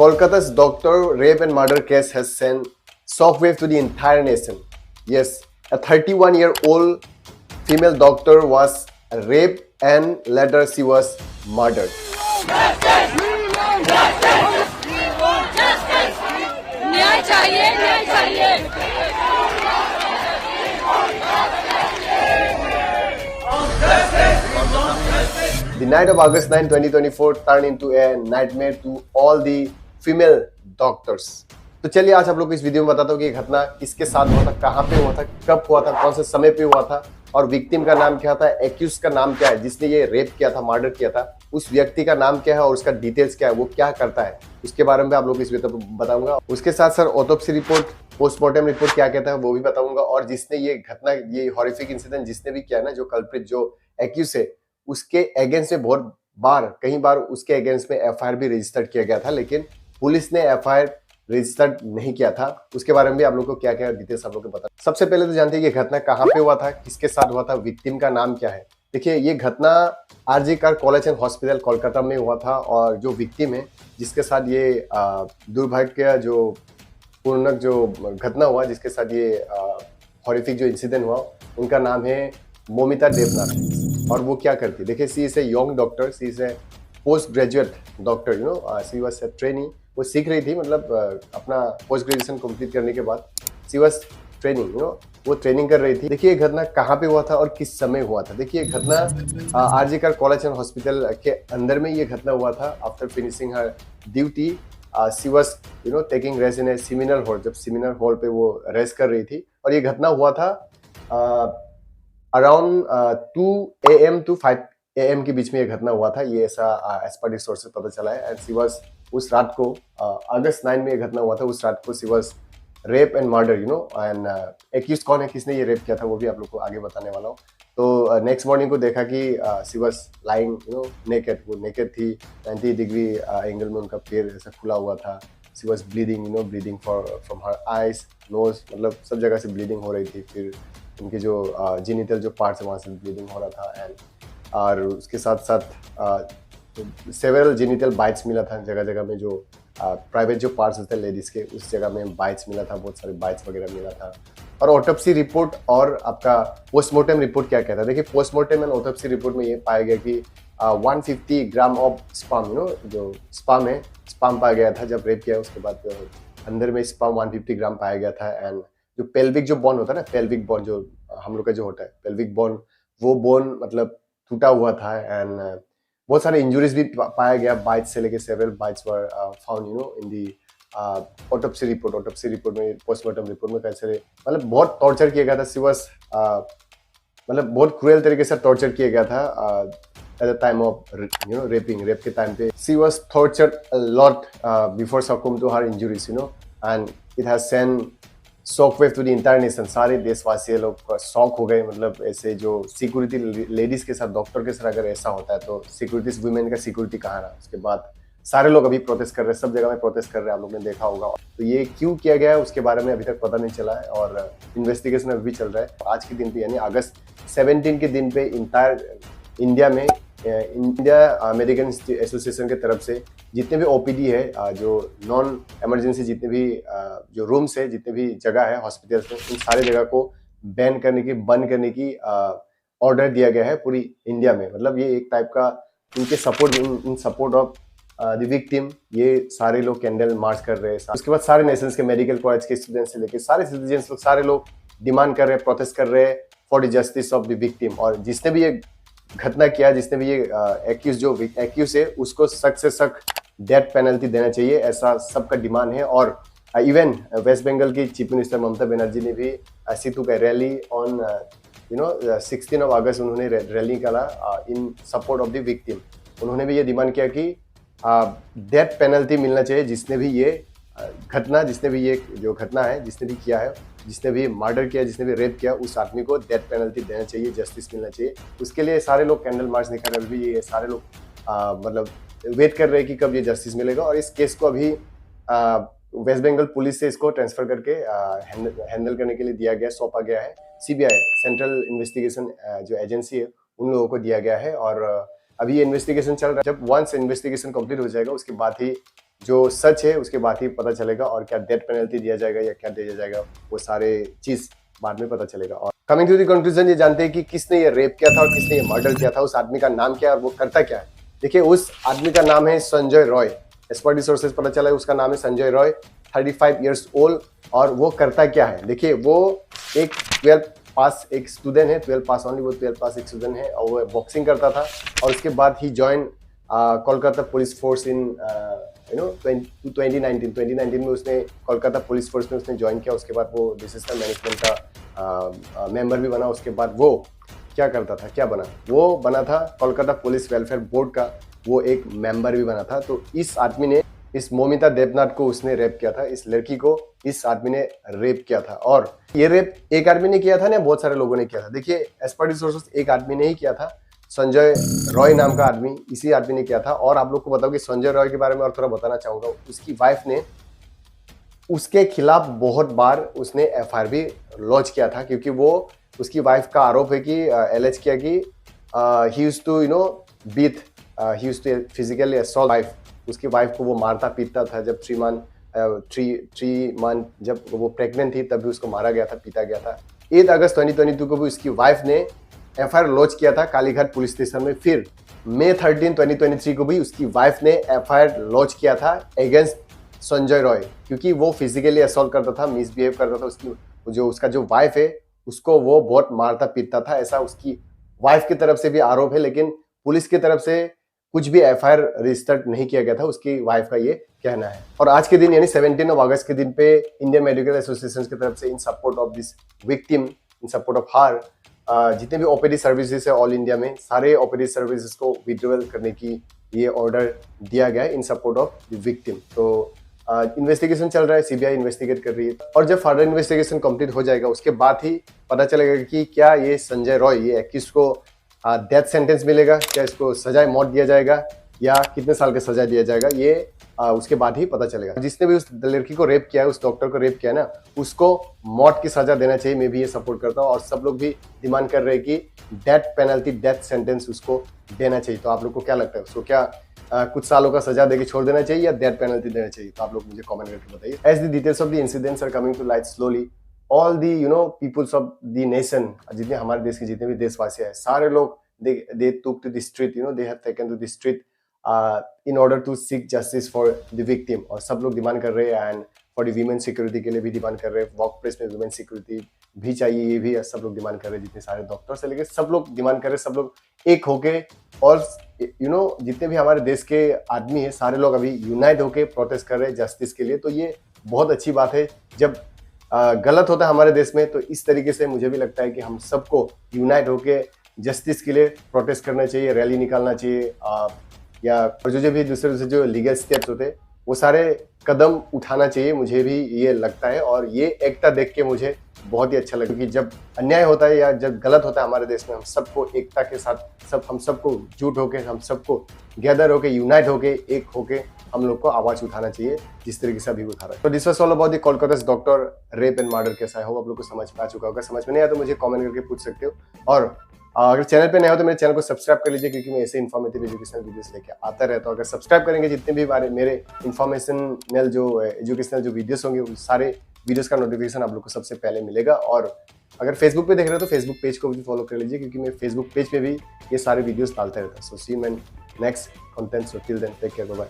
Kolkata's doctor rape and murder case has sent shockwave to the entire nation. Yes, a 31-year-old female doctor was raped and later she was murdered. न्याय चाहिए न्याय चाहिए The night of August 9, 2024 turned into a nightmare to all the female doctors. तो चलिए आज आप लोग को इस वीडियो में बताता हूँ कि ये घटना किसके साथ हुआ था, कहाँ पे हुआ था, कब हुआ था, कौन से समय पे हुआ था और विक्टिम का नाम क्या था, एक्यूज का नाम क्या है, जिसने ये रेप किया था, मर्डर किया था, उस व्यक्ति का नाम क्या है और उसका डिटेल्स क्या है, वो क्या करता है, उसके बारे में आप लोग इस वीडियो में बताऊंगा। उसके साथ sir autopsy report, postmortem report क्या कहता है वो भी बताऊंगा और जिसने ये घटना, ये हॉरिफिक इंसिडेंट जिसने भी किया ना, जो कल्प्रिट, जो एक्यूज है, उसके अगेंस्ट में बहुत बार, कई बार उसके अगेंस्ट में एफआईआर भी रजिस्टर्ड किया गया था, लेकिन पुलिस ने एफआईआर रजिस्टर्ड नहीं किया था। उसके बारे में भी आप लोग को क्या क्या डिटेल्स आप लोग को बता। सबसे पहले तो जानते हैं ये घटना कहाँ पे हुआ था, किसके साथ हुआ था, विक्टिम का नाम क्या है। देखिए ये घटना R G Kar college and hospital Kolkata में हुआ था और जो विक्टिम है, जिसके साथ ये दुर्भाग्य जो पूर्ण जो घटना हुआ, जिसके साथ ये हॉरिफिक जो इंसिडेंट हुआ, उनका नाम है मोमिता देवनाथ। और वो क्या करती है, देखिए she is a young doctor, she is a post graduate doctor, you know, she was a trainee. वो सीख रही थी, मतलब अपना पोस्ट ग्रेजुएशन कंप्लीट करने के बाद she was training, you know, वो ट्रेनिंग कर रही थी। देखिए ये घटना कहाँ पे हुआ था और किस समय हुआ था। देखिए ये घटना R G Kar college and hospital के अंदर में ये घटना हुआ था। After finishing her duty she was, you know, taking rest in a seminar hall. जब सेमिनार हॉल पे वो रेस्ट कर रही थी और ये घटना हुआ था अराउंड 2 AM टू 5 AM के बीच में ये घटना हुआ था। ये ऐसा एज पर सोर्सेज पता चला है। एंड सी वाज, उस रात को अगस्त 9 में ये घटना हुआ था। उस रात को she was rape and murder, you know. And accuse कौन है, किसने ये रेप किया था, वो भी आप लोग को आगे बताने वाला हूँ। तो नेक्स्ट मॉर्निंग को देखा कि she was lying, you know, naked. वो नेकेड थी, 90 डिग्री एंगल में उनका पैर ऐसा खुला हुआ था। She was bleeding, you know, bleeding from her eyes, nose, मतलब सब जगह से ब्लीडिंग हो रही थी। फिर उनके जो जेनिटल जो पार्ट्स है वहाँ से ब्लीडिंग हो रहा था। एंड और उसके साथ साथ सेवरल जेनिटल बाइट्स मिला था जगह जगह में। जो प्राइवेट जो पार्ट्स होते हैं लेडीज़ के, उस जगह में बाइट्स मिला था, बहुत सारे बाइट्स वगैरह मिला था। और ऑटोप्सी रिपोर्ट और आपका पोस्टमार्टम रिपोर्ट क्या कहता है। देखिए पोस्टमार्टम एंड ऑटोप्सी रिपोर्ट में ये पाया गया कि 150 gram of sperm, you know, जो स्पाम है, स्पाम पाया गया था जब रेप किया। उसके बाद अंदर में स्पाम 150 ग्राम पाया गया था। एंड जो पेल्विक जो बोन होता है ना, पेल्विक बोन जो हम लोग का जो होता है पेल्विक बोन, वो बोन मतलब टूटा हुआ था। एंड बहुत सारे इंजुरीज भी पाया गया, बाइट्स से लेके several bytes were found, you know, in the autopsy report. Autopsy report में, पोस्टमार्टम रिपोर्ट में कैसे मतलब बहुत टॉर्चर किया गया था। सी वाज मतलब बहुत क्रूएल तरीके से टॉर्चर किया गया था at the time of, you know, rape के टाइम पे। She was tortured a lot before succumb to her injuries, you know. And it has send shockwave to the entire nation. सारे देशवासी लोग शॉक हो गए। मतलब ऐसे जो सिक्योरिटी लेडीज के साथ, डॉक्टर के साथ अगर ऐसा होता है तो सिक्योरिटी, वुमेन का सिक्योरिटी कहाँ रहा। उसके बाद सारे लोग अभी प्रोटेस्ट कर रहे हैं, सब जगह में प्रोटेस्ट कर रहे हैं, आप लोगों ने देखा होगा। तो ये क्यों किया गया है उसके बारे में अभी तक पता नहीं चला है और इन्वेस्टिगेशन अभी भी चल रहा है। आज के दिन पे यानी अगस्त 17 के दिन पे इंटायर इंडिया में इंडिया मेडिकल एसोसिएशन की तरफ से जितने भी ओपीडी है, जो नॉन इमरजेंसी जितने भी जो रूम्स है, जितने भी जगह है हॉस्पिटल्स में, उन सारे जगह को बैन करने की, बंद करने की ऑर्डर दिया गया है पूरी इंडिया में। मतलब ये एक टाइप का इनके support, in support of the victim, ये सारे लोग कैंडल मार्च कर रहे हैं। उसके बाद सारे नेशंस के मेडिकल कॉलेज के स्टूडेंट्स से लेकर सारे सिटीजन्स लोग, सारे लोग डिमांड कर रहे हैं, प्रोटेस्ट कर रहे हैं for the justice of the victim. और जिसने भी ये घटना किया, जिसने भी ये एक्यूज है, उसको सख्त से सख्त डेथ पेनल्टी देना चाहिए, ऐसा सबका डिमांड है। और इवन वेस्ट बंगाल की चीफ मिनिस्टर ममता बनर्जी ने भी सीतू का रैली ऑन, यू नो, 16 अगस्त उन्होंने रैली निकाला इन सपोर्ट ऑफ द विक्टिम। उन्होंने भी ये डिमांड किया कि डेथ पेनल्टी मिलना चाहिए जिसने भी ये घटना, जिसने भी ये जो घटना है, जिसने भी किया है, जिसने भी मर्डर किया, जिसने भी रेप किया, उस आदमी को डेथ पेनल्टी देना चाहिए, जस्टिस मिलना चाहिए। उसके लिए सारे लोग कैंडल मार्च निकाल रहे हैं। ये सारे लोग मतलब वेट कर रहे हैं कि कब ये जस्टिस मिलेगा। और इस केस को अभी वेस्ट बंगाल पुलिस से इसको ट्रांसफर करके हैंडल करने के लिए दिया गया, सौंपा गया है सीबीआई, सेंट्रल इन्वेस्टिगेशन जो एजेंसी है, उन लोगों को दिया गया है। और अभी ये इन्वेस्टिगेशन चल रहा है। जब वंस इन्वेस्टिगेशन कंप्लीट हो जाएगा उसके बाद ही जो सच है उसके बाद ही पता चलेगा, और क्या डेथ पेनल्टी दिया जाएगा या क्या दिया जाएगा वो सारे चीज बाद में पता चलेगा। और कमिंग टू द कंक्लूजन, ये जानते हैं कि किसने ये रेप किया था और किसने ये मर्डर किया था, उस आदमी का नाम क्या है और वो करता क्या है। देखिए, उस आदमी का नाम है Sanjay Roy. As per sources पता चला है उसका नाम है संजय रॉय, 35 ईयर्स ओल्ड। और वो करता क्या है, देखिए, वो एक 12 पास एक स्टूडेंट है, 12 पास ओनली, वो 12 पास एक स्टूडेंट है, और वो बॉक्सिंग करता था। और उसके बाद ही join Kolkata police force in 2019 में उसने कोलकाता पुलिस फोर्स में उसने ज्वाइन किया। उसके बाद वो डिजास्टर मैनेजमेंट का मेंबर भी बना। उसके बाद वो क्या करता था, क्या बना, वो बना था कोलकाता पुलिस वेलफेयर बोर्ड का, वो एक मेंबर भी बना था। तो इस आदमी ने, इस मोमिता देवनाथ को उसने रेप किया था, इस लड़की को इस आदमी ने रेप किया था। और ये रेप एक आदमी ने किया था ना, बहुत सारे लोगों ने किया था। देखिए, एज पर सोर्सेस एक आदमी ने ही किया था, संजय रॉय नाम का आदमी, इसी आदमी ने किया था। और आप लोग को बताओ कि संजय रॉय के बारे में और थोड़ा बताना चाहूंगा। उसकी वाइफ ने उसके खिलाफ बहुत बार उसने एफआईआर भी लॉन्च किया था, क्योंकि वो, उसकी वाइफ का आरोप है कि एलेज किया कि he used to beat, he used to physically assault wife. उसकी वाइफ को वो मारता पीटता था। जब 3 मंथ जब वो प्रेग्नेंट थी तब भी उसको मारा गया था, पीटा गया था। 8 अगस्त 2022 को भी उसकी वाइफ ने एफआईआर लॉन्च किया था कालीघाट पुलिस स्टेशन में। फिर मई 13, 2023 को भी उसकी वाइफ ने एफआईआर लॉन्च किया था अगेंस्ट संजय रॉय, क्योंकि वो फिजिकली असॉल्ट करता था, मिसबिहेव करता था। उसकी जो उसका जो वाइफ है उसको वो बहुत मारता पीटता था, ऐसा उसकी वाइफ की तरफ से भी आरोप है। लेकिन पुलिस की तरफ से कुछ भी एफआईआर रजिस्टर्ड नहीं किया गया था, उसकी वाइफ का ये कहना है। और आज के दिन यानी 17 अगस्त के दिन पे इंडियन मेडिकल एसोसिएशन की तरफ से इन support of this victim, in support of her, जितने भी ओपीडी सर्विसेज है ऑल इंडिया में, सारे ओपीडी सर्विसेज को विड्रॉल करने की ये ऑर्डर दिया गया है इन सपोर्ट ऑफ द विक्टिम। तो इन्वेस्टिगेशन चल रहा है, सीबीआई इन्वेस्टिगेट कर रही है, और जब फर्दर इन्वेस्टिगेशन कंप्लीट हो जाएगा उसके बाद ही पता चलेगा कि क्या ये संजय रॉय, ये एक्यूज को डेथ सेंटेंस मिलेगा, क्या इसको सजाए मौत दिया जाएगा या कितने साल का सजा दिया जाएगा, ये उसके बाद ही पता चलेगा। जिसने भी उस लड़की को रेप किया है, उस डॉक्टर को रेप किया ना, उसको मौत की सजा देना चाहिए। मैं भी ये सपोर्ट करता हूँ, और सब लोग भी डिमांड कर रहे हैं कि डेथ पेनल्टी, डेथ सेंटेंस उसको देना चाहिए। तो आप लोग को क्या लगता है, उसको क्या कुछ सालों का सजा देके छोड़ देना चाहिए या डेथ पेनल्टी देना चाहिए? तो आप लोग मुझे कमेंट करके बताइए। As the details of the incidents are coming to light slowly, all the peoples of the nation, जितने हमारे देश के जितने भी देशवासी हैं, सारे लोग they took to the street, they have taken to the street in order to seek justice for the victim। और सब लोग डिमांड कर रहे हैं, and for the women security के लिए भी डिमांड कर रहे हैं, वर्क प्लेस में वीमेन सिक्योरिटी भी चाहिए, ये भी सब लोग डिमांड कर रहे हैं। जितने सारे डॉक्टर से लेके सब लोग डिमांड कर रहे हैं, सब लोग एक होके, और जितने भी हमारे देश के आदमी है सारे लोग अभी यूनाइट होके प्रोटेस्ट कर रहे हैं जस्टिस के लिए। तो ये बहुत अच्छी बात है। जब गलत होता है हमारे देश में, तो इस तरीके से मुझे भी लगता है कि हम सबको यूनाइट होके जस्टिस के लिए प्रोटेस्ट करना चाहिए, रैली निकालना चाहिए, या जो भी दूसरे जो लीगल स्टेप्स होते हैं वो सारे कदम उठाना चाहिए, मुझे भी ये लगता है। और ये एकता देख के मुझे बहुत ही अच्छा लगा, क्योंकि जब अन्याय होता है या जब गलत होता है हमारे देश में, हम सबको एकता के साथ, हम सबको जुट होके, हम सबको गैदर होके, यूनाइट होके, एक होके हम लोग को आवाज उठाना चाहिए, जिस तरीके से अभी उठा रहा है। तो this was all about the Kolkata doctor rape and murder case. I hope आप लोग को समझ में आ चुका होगा। समझ में नहीं आया तो मुझे कमेंट करके पूछ सकते हो। और अगर चैनल पे नए हो तो मेरे चैनल को सब्सक्राइब कर लीजिए, क्योंकि मैं ऐसे इन्फॉर्मेटिव एजुकेशनल वीडियोस लेके आता रहता हूँ। अगर सब्सक्राइब करेंगे, जितने भी मेरे इन्फॉर्मेशनल जो एजुकेशनल जो वीडियोस होंगे, उस सारे वीडियोस का नोटिफिकेशन आप लोग को सबसे पहले मिलेगा। और अगर फेसबुक पे देख रहे हो तो फेसबुक पेज को भी फॉलो कर लीजिए, क्योंकि मैं फेसबुक पेज पे भी ये सारे वीडियोस डालता रहता हूँ। So see you in next content. So till then take care, bye bye.